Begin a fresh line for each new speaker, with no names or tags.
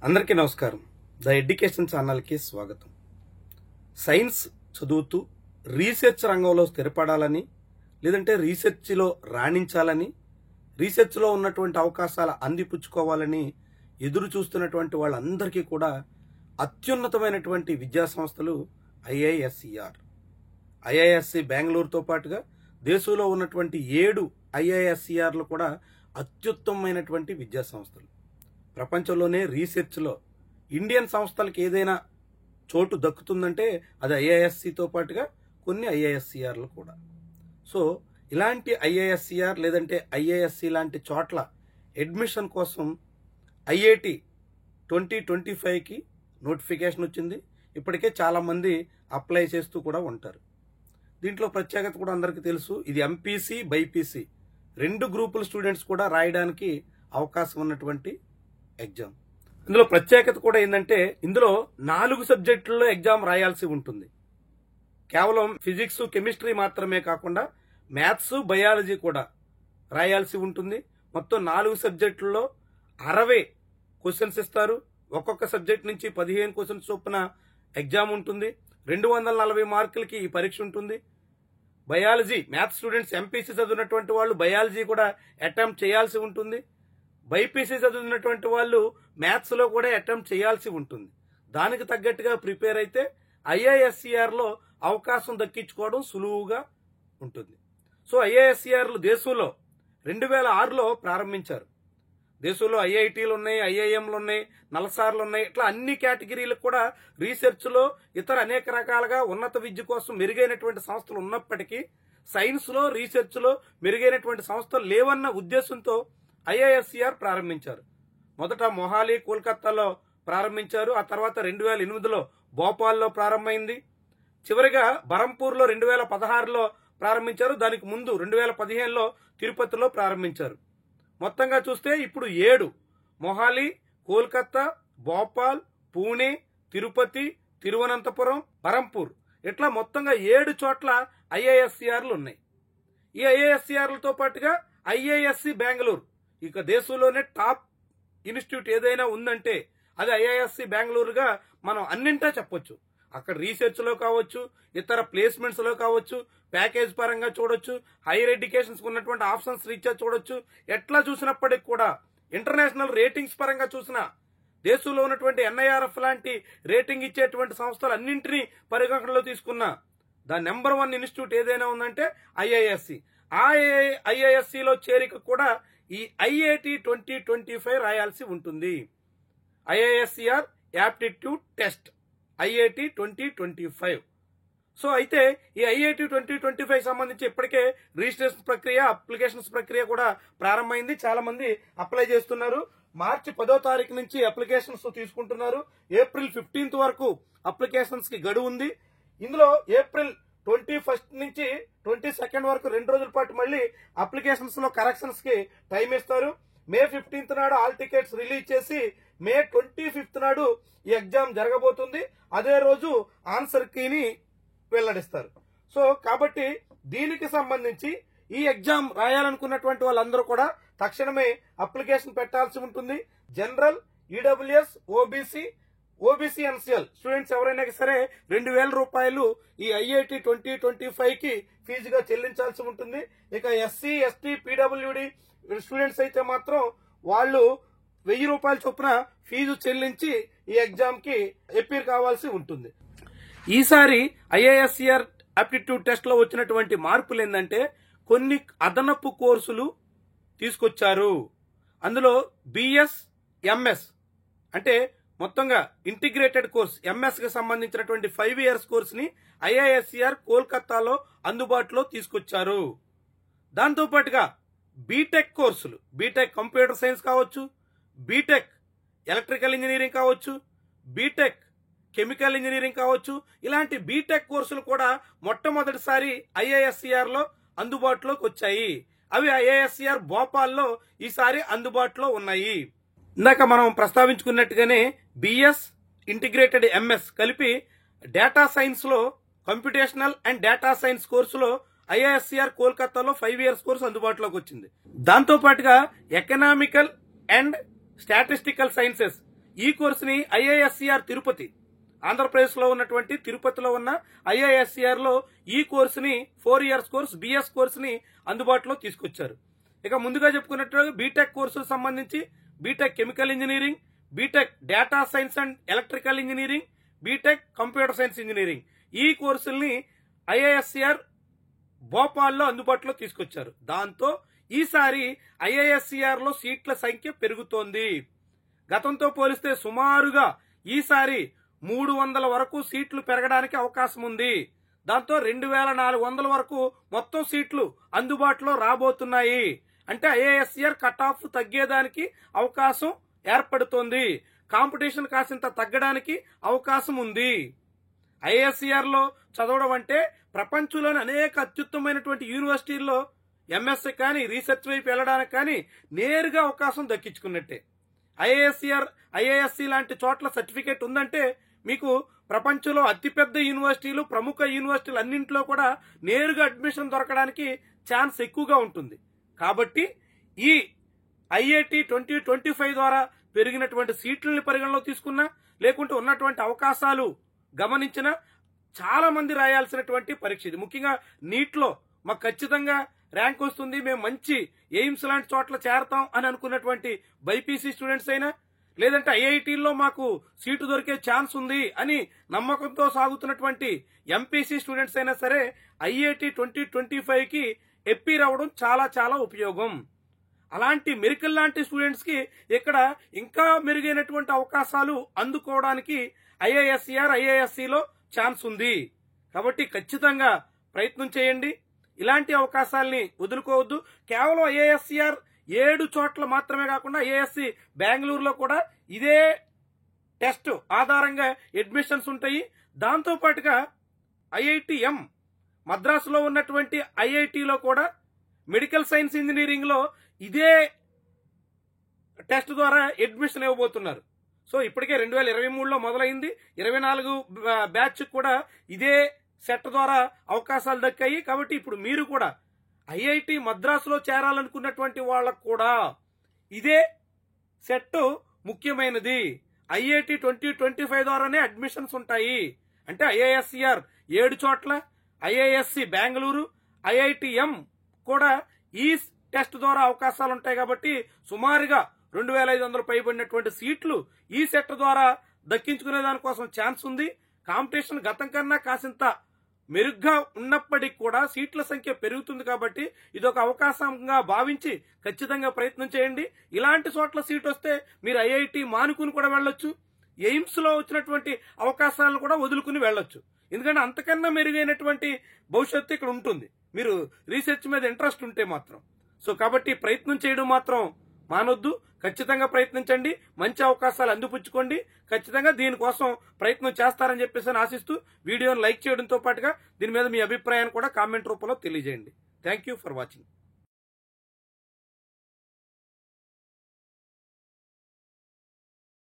అందరికీ నమస్కారం. The education ఛానల్కి స్వాగతం. సైన్స్ చదువుతూ రీసెర్చ్ రంగంలో స్థిరపడాలని, లేదంటే రీసెర్చ్లో రాణించాలని, రీసెర్చ్లో ఉన్నటువంటి అవకాశాలు అందిపుచ్చుకోవాలని ఎదురు చూస్తున్నటువంటి వాళ్ళందరికీ కూడా అత్యున్నతమైనటువంటి విద్యా సంస్థలు ఐఐఎస్సిఆర్, ఐఐఎస్సి బెంగళూరుతో పాటుగా దేశంలో ఉన్నటువంటి 7 ఐఐఎస్సిఆర్లు కూడా అత్యుత్తమమైనటువంటి విద్యా సంస్థలు. ప్రపంచంలోనే రీసెర్చ్లో ఇండియన్ సంస్థలకు ఏదైనా చోటు దక్కుతుందంటే అది ఐఐఎస్సితో పాటుగా కొన్ని ఐఐఎస్సిఆర్లు కూడా. సో ఇలాంటి ఐఐఎస్సిఆర్ లేదంటే ఐఐఎస్సి లాంటి చోట్ల అడ్మిషన్ కోసం ఐఐటి 2025కి నోటిఫికేషన్ వచ్చింది. ఇప్పటికే చాలామంది అప్లై చేస్తూ కూడా ఉంటారు. దీంట్లో ప్రత్యేకత కూడా అందరికీ తెలుసు. ఇది ఎంపీసీ బైపీసీ 2 గ్రూపుల స్టూడెంట్స్ కూడా రాయడానికి అవకాశం ఉన్నటువంటి ఎగ్జామ్. ఇందులో ప్రత్యేకత కూడా ఏంటంటే ఇందులో 4 సబ్జెక్టుల్లో ఎగ్జామ్ రాయాల్సి ఉంటుంది. కేవలం ఫిజిక్స్ కెమిస్ట్రీ మాత్రమే కాకుండా మ్యాథ్స్ బయాలజీ కూడా రాయాల్సి ఉంటుంది. మొత్తం 4 సబ్జెక్టుల్లో 60 క్వశ్చన్స్ ఇస్తారు. ఒక్కొక్క సబ్జెక్ట్ నుంచి 15 క్వశ్చన్స్ చొప్పున ఎగ్జామ్ ఉంటుంది. 240 మార్కులకి ఈ పరీక్ష ఉంటుంది. బయాలజీ మ్యాథ్స్ స్టూడెంట్స్ ఎంపీసీ చదివినటువంటి వాళ్ళు బయాలజీ కూడా అటెంప్ట్ చేయాల్సి ఉంటుంది. బైపీసీ చదివినటువంటి వాళ్ళు మ్యాథ్స్ లో కూడా అటెంప్ట్ చేయాల్సి ఉంటుంది. దానికి తగ్గట్టుగా ప్రిపేర్ అయితే ఐఐఎస్సిఆర్లో అవకాశం దక్కించుకోవడం సులువుగా ఉంటుంది. సో ఐఐఎస్సిఆర్లు దేశంలో 2006లో ప్రారంభించారు. దేశంలో ఐఐటీలు ఉన్నాయి, ఐఐఎంలు ఉన్నాయి, నల్సార్లు ఉన్నాయి. ఇట్లా అన్ని కేటగిరీలకు కూడా రీసెర్చ్లో ఇతర అనేక రకాలుగా ఉన్నత విద్య కోసం మెరుగైనటువంటి సంస్థలు ఉన్నప్పటికీ సైన్స్లో రీసెర్చ్లో మెరుగైనటువంటి సంస్థలు లేవన్న ఉద్దేశంతో ఐఐఎస్సిఆర్ ప్రారంభించారు. మొదట మొహాలి కోల్కతాలో ప్రారంభించారు. ఆ తర్వాత 2008లో భోపాల్లో ప్రారంభమైంది. చివరిగా బరంపూర్లో 2016లో ప్రారంభించారు. దానికి ముందు 2015లో తిరుపతిలో ప్రారంభించారు. మొత్తంగా చూస్తే ఇప్పుడు 7 మొహాలి, కోల్కతా, భోపాల్, పూణే, తిరుపతి, తిరువనంతపురం, బరంపూర్ ఇట్లా మొత్తంగా 7 చోట్ల ఐఐఎస్సిఆర్లు ఉన్నాయి. ఈ ఐఐఎస్సిఆర్లతో పాటుగా ఐఐఎస్సి బెంగళూరు, ఇక దేశంలోనే టాప్ ఇన్స్టిట్యూట్ ఏదైనా ఉందంటే అది ఐఐఎస్సి బెంగళూరుగా మనం అన్నింటా చెప్పొచ్చు. అక్కడ రీసెర్చ్ లో కావచ్చు, ఇతర ప్లేస్మెంట్స్ లో కావచ్చు, ప్యాకేజ్ పరంగా చూడొచ్చు, హైయర్ ఎడ్యుకేషన్స్ ఉన్నటువంటి ఆప్షన్స్ రీత్యా చూడొచ్చు. ఎట్లా చూసినప్పటికీ కూడా ఇంటర్నేషనల్ రేటింగ్స్ పరంగా చూసినా దేశంలో ఉన్నటువంటి ఎన్ఐఆర్ఎఫ్ లాంటి రేటింగ్ ఇచ్చేటువంటి సంస్థలు అన్నింటినీ పరిగణనలో తీసుకున్నా ద నెంబర్ 1 ఇన్స్టిట్యూట్ ఏదైనా ఉందంటే ఐఐఎస్సి. ఆ ఐఐఎస్సిలో చేరిక కూడా ఈ ఐఐటి 2025 రాయాల్సి ఉంటుంది. IISCR aptitude test IIT 2025. So అయితే ఈ ఐఐటి 2025 సంబంధించి ఇప్పటికే రిజిస్ట్రేషన్ ప్రక్రియ, అప్లికేషన్స్ ప్రక్రియ కూడా ప్రారంభమైంది. చాలా మంది అప్లై చేస్తున్నారు. మార్చి 10వ తారీఖు నుంచి అప్లికేషన్స్ తీసుకుంటున్నారు. ఏప్రిల్ 15th వరకు అప్లికేషన్స్ కి గడువు ఉంది. ఇందులో ఏప్రిల్ 21st నుంచి 22nd వరకు 2 రోజుల పాటు మళ్ళీ అప్లికేషన్స్ లో కరెక్షన్స్ కి టైం ఇస్తారు. మే 15th నాడు ఆల్ టికెట్స్ రిలీజ్ చేసి మే 25th నాడు ఈ ఎగ్జామ్ జరగబోతుంది. అదే రోజు ఆన్సర్ కీని వెల్లడిస్తారు. సో కాబట్టి దీనికి సంబంధించి ఈ ఎగ్జామ్ రాయాలనుకున్నటువంటి వాళ్ళందరూ కూడా తక్షణమే అప్లికేషన్ పెట్టాల్సి ఉంటుంది. General, EWS, OBC NCL students ఎవరైనా సరే 2000 రూపాయలు ఈ ఐఐటి 2025కి ఫీజుగా చెల్లించాల్సి ఉంటుంది. ఇక ఎస్సీ, ఎస్టీ, పీడబ్ల్యూడి స్టూడెంట్స్ అయితే మాత్రం వాళ్ళు 1000 రూపాయల చొప్పున ఫీజు చెల్లించి ఈ ఎగ్జామ్ కి అపీర్ కావాల్సి ఉంటుంది. ఈసారి ఐఐఎస్సిఆర్ ఆప్టిట్యూడ్ టెస్ట్ లో వచ్చినటువంటి మార్పులు ఏంటంటే కొన్ని అదనపు కోర్సులు తీసుకొచ్చారు. అందులో బిఎస్, ఎంఎస్ అంటే మొత్తంగా ఇంటిగ్రేటెడ్ కోర్స్ ఎంఎస్ కి సంబంధించినటువంటి 5 years కోర్సుని ఐఐఎస్సిఆర్ కోల్కతాలో అందుబాటులో తీసుకొచ్చారు. దాంతో పాటుగా బీటెక్ కోర్సులు, బీటెక్ కంప్యూటర్ సైన్స్ కావచ్చు, బీటెక్ ఎలక్ట్రికల్ ఇంజనీరింగ్ కావచ్చు, బీటెక్ కెమికల్ ఇంజనీరింగ్ కావచ్చు, ఇలాంటి బీటెక్ కోర్సులు కూడా మొట్టమొదటిసారి ఐఐఎస్సిఆర్ లో అందుబాటులోకి వచ్చాయి. అవి ఐఐఎస్సిఆర్ భోపాల్లో ఈసారి అందుబాటులో ఉన్నాయి. ఇందాక మనం ప్రస్తావించుకున్నట్టుగానే బిఎస్, ఇంటిగ్రేటెడ్ ఎంఎస్ కలిపి డేటా సైన్స్ లో కంప్యూటేషనల్ అండ్ డేటా సైన్స్ కోర్సులో ఐఐఎస్సిఆర్ కోల్కతాలో 5 years కోర్సు అందుబాటులోకి వచ్చింది. దాంతో పాటుగా ఎకనామికల్ అండ్ స్టాటిస్టికల్ సైన్సెస్ ఈ కోర్సుని ఐఐఎస్సిఆర్ తిరుపతి, ఆంధ్రప్రదేశ్లో ఉన్నటువంటి తిరుపతిలో ఉన్న ఐఐఎస్సిఆర్ లో ఈ కోర్సుని 4 ఇయర్స్ కోర్స్ బిఎస్ కోర్సుని అందుబాటులో తీసుకొచ్చారు. ఇక ముందుగా చెప్పుకున్నట్టు బీటెక్ కోర్సులకు సంబంధించి BTech chemical engineering, BTech data science and electrical engineering, BTech computer science engineering ఈ కోర్సుల్ని ఐఐఎస్సిఆర్ భోపాల్లో అందుబాటులో తీసుకొచ్చారు. దాంతో ఈసారి ఐఐఎస్సిఆర్ లో సీట్ల సంఖ్య పెరుగుతోంది. గతంతో పోలిస్తే సుమారుగా ఈసారి 300 వరకు సీట్లు పెరగడానికి అవకాశం ఉంది. దాంతో 2400 వరకు మొత్తం సీట్లు అందుబాటులో రాబోతున్నాయి. అంటే ఐఐఎస్సిఆర్ కట్ ఆఫ్ తగ్గేదానికి అవకాశం ఏర్పడుతోంది. కాంపిటీషన్ కాసింత తగ్గడానికి అవకాశం ఉంది. ఐఐఎస్సిఆర్ లో చదవడం అంటే ప్రపంచంలోని అనేక అత్యుత్తమైనటువంటి యూనివర్సిటీల్లో ఎంఎస్సీ కానీ రీసెర్చ్ వైపు వెళ్ళడానికి కానీ నేరుగా అవకాశం దక్కించుకున్నట్టే. ఐఐఎస్సి లాంటి చోట్ల సర్టిఫికేట్ ఉందంటే మీకు ప్రపంచంలో అతిపెద్ద యూనివర్సిటీలు, ప్రముఖ యూనివర్సిటీలు అన్నింటిలో కూడా నేరుగా అడ్మిషన్ దొరకడానికి ఛాన్స్ ఎక్కువగా ఉంటుంది. కాబట్టి ఈ ఐఐటి 2025 ద్వారా పెరిగినటువంటి సీట్లని పరిగణలో తీసుకున్నా, లేకుంటే ఉన్నటువంటి అవకాశాలు గమనించినా చాలా మంది రాయాల్సినటువంటి పరీక్ష ఇది. ముఖ్యంగా నీట్లో మాకు ఖచ్చితంగా ర్యాంక్ వస్తుంది, మేము మంచి ఎయిమ్స్ లాంటి చోట్ల చేరతాం అని అనుకున్నటువంటి బైపీసీ స్టూడెంట్స్ అయినా, లేదంటే ఐఐటీల్లో మాకు సీటు దొరికే ఛాన్స్ ఉంది అని నమ్మకంతో సాగుతున్నటువంటి ఎంపీసీ స్టూడెంట్స్ అయినా సరే ఐఐటి 2025 కి ఎప్పి రావడం చాలా చాలా ఉపయోగం. అలాంటి మెరికల్ లాంటి స్టూడెంట్స్ కి ఇక్కడ ఇంకా మెరుగైనటువంటి అవకాశాలు అందుకోవడానికి ఐఐఎస్సిఆర్ ఐఐఎస్సిలో ఛాన్స్ ఉంది. కాబట్టి ఖచ్చితంగా ప్రయత్నం చేయండి. ఇలాంటి అవకాశాలని వదులుకోవద్దు. కేవలం ఐఐఎస్సిఆర్ 7 చోట్ల మాత్రమే కాకుండా ఐఐఎస్సి బెంగళూరులో కూడా ఇదే టెస్ట్ ఆధారంగా అడ్మిషన్స్ ఉంటాయి. దాంతో పాటుగా ఐఐటిఎం మద్రాసులో ఉన్నటువంటి ఐఐటిలో కూడా మెడికల్ సైన్స్ ఇంజనీరింగ్ లో ఇదే టెస్ట్ ద్వారా అడ్మిషన్ ఇవ్వబోతున్నారు. సో ఇప్పటికే 2023లో మొదలైంది. 24 బ్యాచ్ కూడా ఇదే సెట్ ద్వారా అవకాశాలు దక్కాయి. కాబట్టి ఇప్పుడు మీరు కూడా ఐఐటి మద్రాసులో చేరాలనుకున్నటువంటి వాళ్ళకు కూడా ఇదే సెట్ ముఖ్యమైనది. ఐఐటి 2025 ద్వారానే అడ్మిషన్స్ ఉంటాయి. అంటే ఐఐఎస్సిఆర్ 7 చోట్ల, ఐఐఎస్సి బెంగళూరు, ఐఐటిఎం కూడా ఈ టెస్ట్ ద్వారా అవకాశాలు ఉంటాయి. కాబట్టి సుమారుగా 2500 పైబడినటువంటి సీట్లు ఈ సెట్ ద్వారా దక్కించుకునే దానికోసం ఛాన్స్ ఉంది. కాంపిటీషన్ గతం కన్నా కాసింత మెరుగ్గా ఉన్నప్పటికీ కూడా సీట్ల సంఖ్య పెరుగుతుంది. కాబట్టి ఇదొక అవకాశంగా భావించి ఖచ్చితంగా ప్రయత్నం చేయండి. ఇలాంటి చోట్ల సీట్ వస్తే మీరు ఐఐటి మానుకుని కూడా వెళ్ళొచ్చు. ఎయిమ్స్ లో వచ్చినటువంటి అవకాశాలను కూడా వదులుకుని వెళ్ళొచ్చు. ఎందుకంటే అంతకన్నా మెరుగైనటువంటి భవిష్యత్తు ఇక్కడ ఉంటుంది మీరు రీసెర్చ్ మీద ఇంట్రెస్ట్ ఉంటే మాత్రం. సో కాబట్టి ప్రయత్నం చేయడం మాత్రం మానొద్దు. ఖచ్చితంగా ప్రయత్నించండి, మంచి అవకాశాలు అందిపుచ్చుకోండి. ఖచ్చితంగా దీనికోసం ప్రయత్నం చేస్తారని చెప్పేసి ఆశిస్తూ వీడియోను లైక్ చేయడంతో పాటుగా దీని మీద మీ అభిప్రాయాన్ని కూడా కామెంట్ రూపంలో తెలియజేయండి. Thank you for watching.